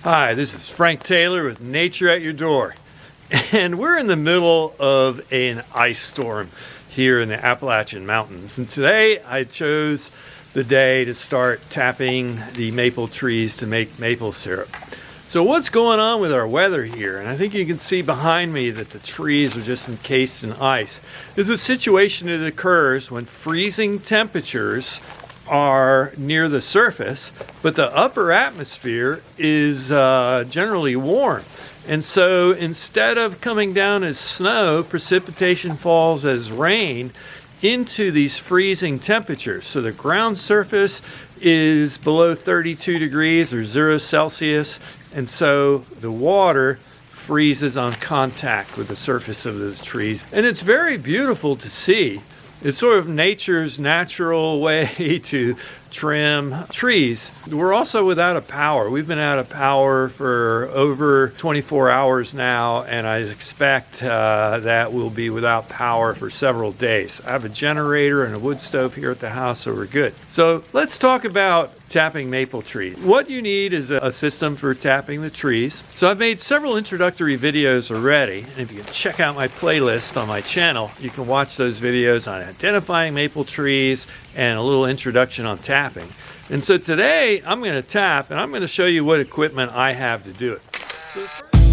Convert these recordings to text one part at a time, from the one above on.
Hi, this is Frank Taylor with Nature at Your Door. And we're in the middle of an ice storm here in the Appalachian Mountains. And today I chose the day to start tapping the maple trees to make maple syrup. So what's going on with our weather here? And I think you can see behind me that the trees are just encased in ice. There's a situation that occurs when freezing temperatures are near the surface, but the upper atmosphere is generally warm. And so instead of coming down as snow, precipitation falls as rain into these freezing temperatures. So the ground surface is below 32 degrees or 0 Celsius, and so the water freezes on contact with the surface of those trees. And it's very beautiful to see. It's sort of nature's natural way to trim trees. We're also without a power. We've been out of power for over 24 hours now, and I expect that we'll be without power for several days. I have a generator and a wood stove here at the house, so we're good. So let's talk about tapping maple trees. What you need is a system for tapping the trees. So I've made several introductory videos already, and if you can check out my playlist on my channel, you can watch those videos on identifying maple trees and a little introduction on tapping. And so today I'm going to tap, and I'm going to show you what equipment I have to do it.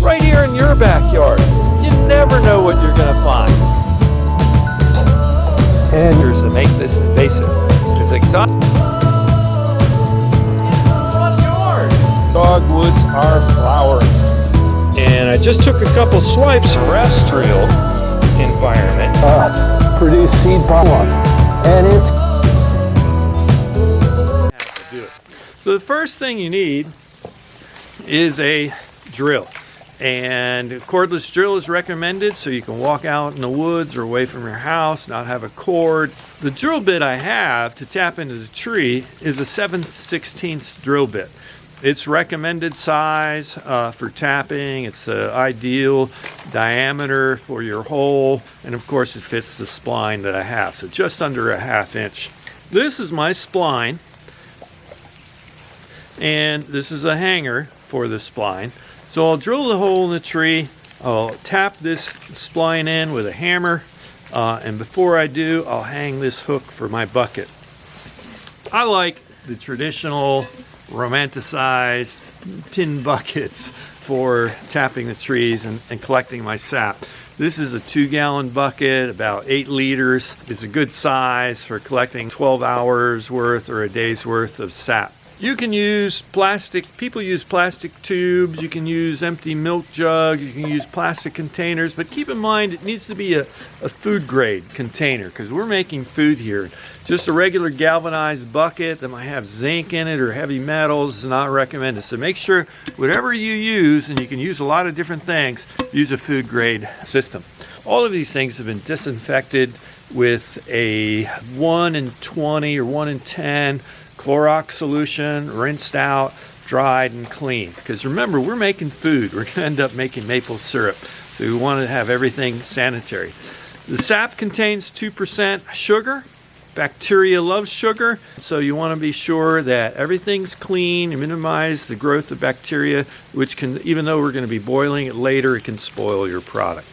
Right here in your backyard, you never know what you're going to find. And here's to make this invasive. It's exotic. Dogwoods are flowering. And I just took a couple swipes of terrestrial environment. Produce seed pollen. And it's So the first thing you need is a drill. And a cordless drill is recommended so you can walk out in the woods or away from your house, not have a cord. The drill bit I have to tap into the tree is a 7/16 drill bit. It's recommended size for tapping. It's the ideal diameter for your hole. And of course it fits the spline that I have. So just under a 1/2 inch. This is my spline. And this is a hanger for the spline. So I'll drill the hole in the tree. I'll tap this spline in with a hammer. And before I do, I'll hang this hook for my bucket. I like the traditional romanticized tin buckets for tapping the trees and collecting my sap. This is a 2-gallon bucket, about 8 liters. It's a good size for collecting 12 hours worth or a day's worth of sap. You can use plastic, people use plastic tubes, you can use empty milk jugs, you can use plastic containers, but keep in mind it needs to be a food grade container because we're making food here. Just a regular galvanized bucket that might have zinc in it or heavy metals is not recommended. So make sure whatever you use, and you can use a lot of different things, use a food grade system. All of these things have been disinfected with a 1 in 20 or 1 in 10 Clorox solution, rinsed out, dried, and cleaned. Because remember, we're making food. We're going to end up making maple syrup. So we want to have everything sanitary. The sap contains 2% sugar. Bacteria loves sugar. So you want to be sure that everything's clean and minimize the growth of bacteria, which can, even though we're going to be boiling it later, it can spoil your product.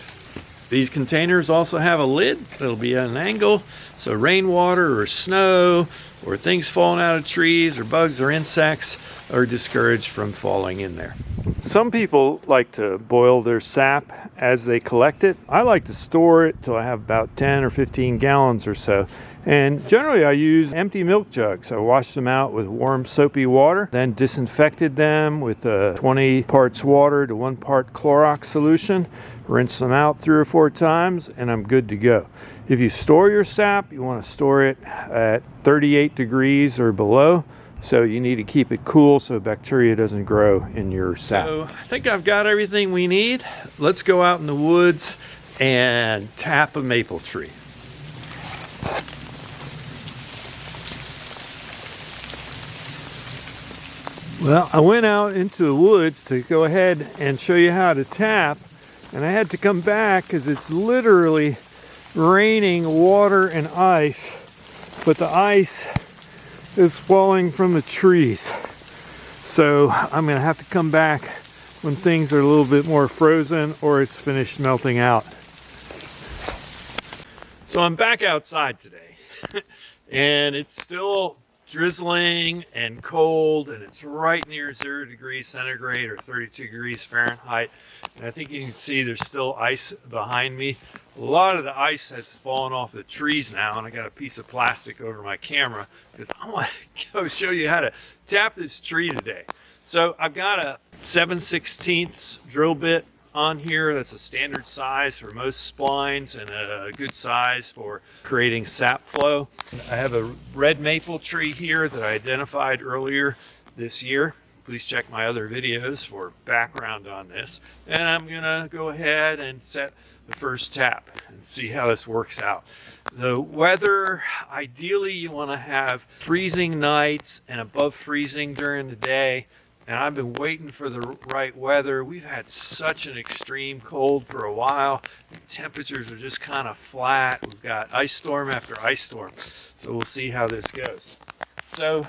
These containers also have a lid that'll be at an angle, so rainwater or snow or things falling out of trees or bugs or insects are discouraged from falling in there. Some people like to boil their sap as they collect it. I like to store it till I have about 10 or 15 gallons or so. And generally I use empty milk jugs. I wash them out with warm soapy water, then disinfected them with 20 parts water to 1 part Clorox solution, rinse them out 3 or 4 times, and I'm good to go. If you store your sap, you want to store it at 38 degrees or below. So you need to keep it cool so bacteria doesn't grow in your sap. So I think I've got everything we need. Let's go out in the woods and tap a maple tree. Well, I went out into the woods to go ahead and show you how to tap, and I had to come back because it's literally raining water and ice, but the ice is falling from the trees. So I'm gonna have to come back when things are a little bit more frozen or it's finished melting out. So I'm back outside today and it's still drizzling and cold, and it's right near 0 degrees centigrade or 32 degrees Fahrenheit. And I think you can see there's still ice behind me. A lot of the ice has fallen off the trees now, and I got a piece of plastic over my camera because I want to go show you how to tap this tree today. So I've got a 7/16 drill bit on here. That's a standard size for most splines and a good size for creating sap flow. I have a red maple tree here that I identified earlier this year. Please check my other videos for background on this. And I'm gonna go ahead and set the first tap and see how this works out. The weather, ideally you want to have freezing nights and above freezing during the day. And I've been waiting for the right weather. We've had such an extreme cold for a while. Temperatures are just kind of flat. We've got ice storm after ice storm. So we'll see how this goes. So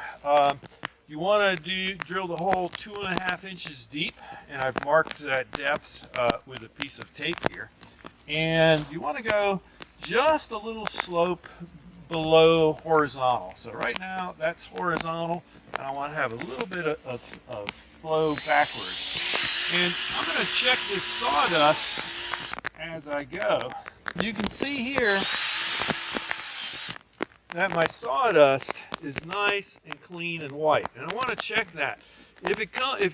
you want to drill the hole 2.5 inches deep. And I've marked that depth with a piece of tape here. And you want to go just a little slope below horizontal. So right now that's horizontal, and I want to have a little bit of flow backwards. And I'm going to check this sawdust as I go. You can see here that my sawdust is nice and clean and white, and I want to check that. If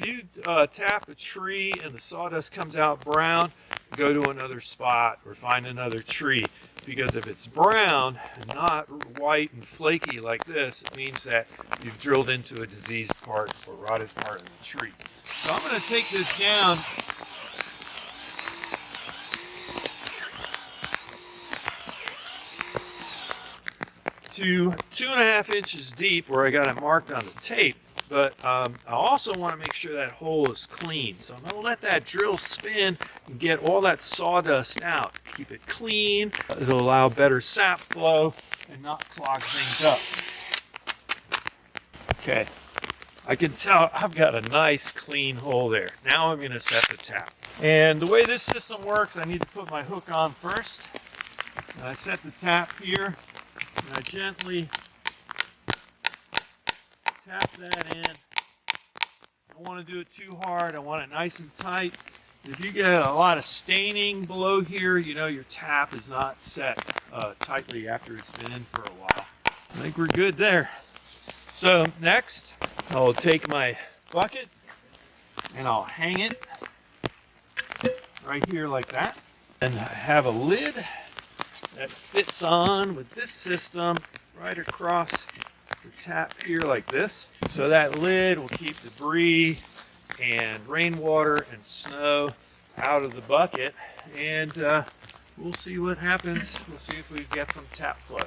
you tap a tree and the sawdust comes out brown, go to another spot or find another tree, because if it's brown and not white and flaky like this, it means that you've drilled into a diseased part or rotted part of the tree. So I'm going to take this down to 2.5 inches deep where I got it marked on the tape. But I also want to make sure that hole is clean. So I'm going to let that drill spin and get all that sawdust out. Keep it clean. It'll allow better sap flow and not clog things up. Okay, I can tell I've got a nice clean hole there. Now I'm going to set the tap. And the way this system works, I need to put my hook on first. And I set the tap here, and I gently tap that in. I don't want to do it too hard. I want it nice and tight. If you get a lot of staining below here, you know your tap is not set tightly after it's been in for a while. I think we're good there. So next, I'll take my bucket and I'll hang it right here like that. And I have a lid that fits on with this system right across the tap here like this. So that lid will keep debris and rainwater and snow out of the bucket, and we'll see what happens. We'll see if we get some tap flow.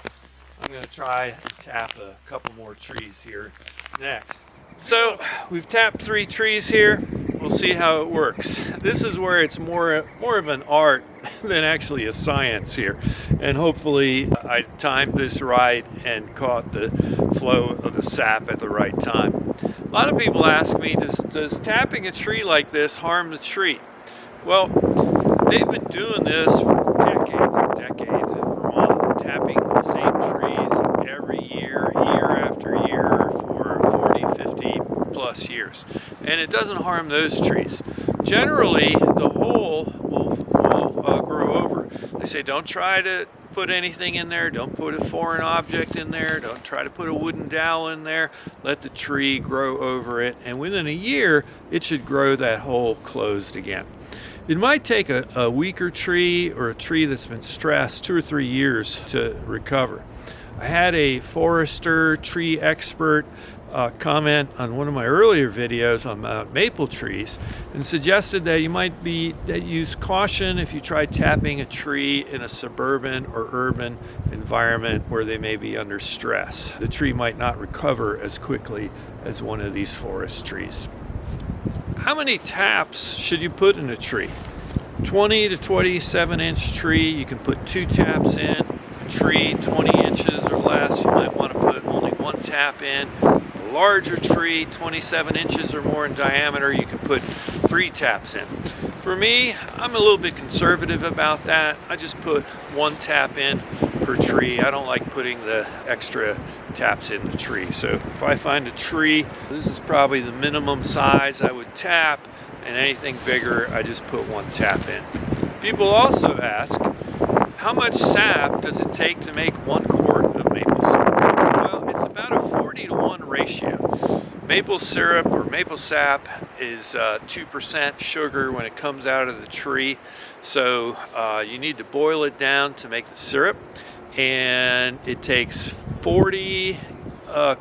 I'm going to try and tap a couple more trees here next. So we've tapped 3 trees here. We'll see how it works. This is where it's more of an art than actually a science here. And hopefully I timed this right and caught the flow of the sap at the right time. A lot of people ask me, does tapping a tree like this harm the tree? Well, they've been doing this for decades and decades in Vermont, tapping the same trees every year, year after year for 40, 50 plus years. And it doesn't harm those trees. Generally, the hole will grow over. They say don't try to put anything in there, don't put a foreign object in there, don't try to put a wooden dowel in there, let the tree grow over it, and within a year it should grow that hole closed again. It might take a weaker tree or a tree that's been stressed 2 or 3 years to recover. I had a forester, tree expert comment on one of my earlier videos on maple trees and suggested that you might use caution if you try tapping a tree in a suburban or urban environment where they may be under stress. The tree might not recover as quickly as one of these forest trees. How many taps should you put in a tree? 20 to 27 inch tree, you can put 2 taps in. A tree 20 inches or less, you might want to put only 1 tap in. A a larger tree, 27 inches or more in diameter, you can put 3 taps in. For me, I'm a little bit conservative about that. I just put 1 tap in per tree. I don't like putting the extra taps in the tree. So if I find a tree, this is probably the minimum size I would tap, and anything bigger, I just put 1 tap in. People also ask, how much sap does it take to make 1 quart of maple syrup? Well, it's about a 40-to-1 ratio. Maple syrup or maple sap is 2% sugar when it comes out of the tree. So you need to boil it down to make the syrup. And it takes 40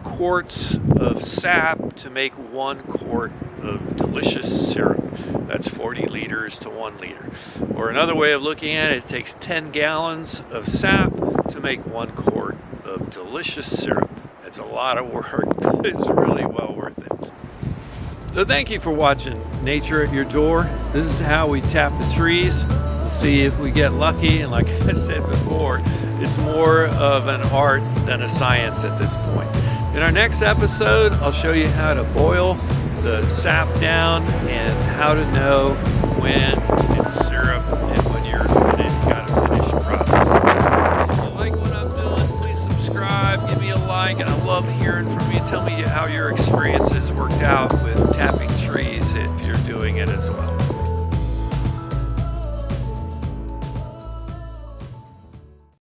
quarts of sap to make 1 quart of delicious syrup. That's 40 liters to 1 liter. Or another way of looking at it, it takes 10 gallons of sap to make 1 quart of delicious syrup. It's a lot of work, but it's really well worth it. So thank you for watching Nature at Your Door. This is how we tap the trees. We'll see if we get lucky, and like I said before, it's more of an art than a science at this point. In our next episode, I'll show you how to boil the sap down and how to know when it's syrup and when you're got to finish the process. If you like what I'm doing, please subscribe, give me a like, and I love hearing from you. Tell me how your experiences worked out with tapping trees if you're doing it as well.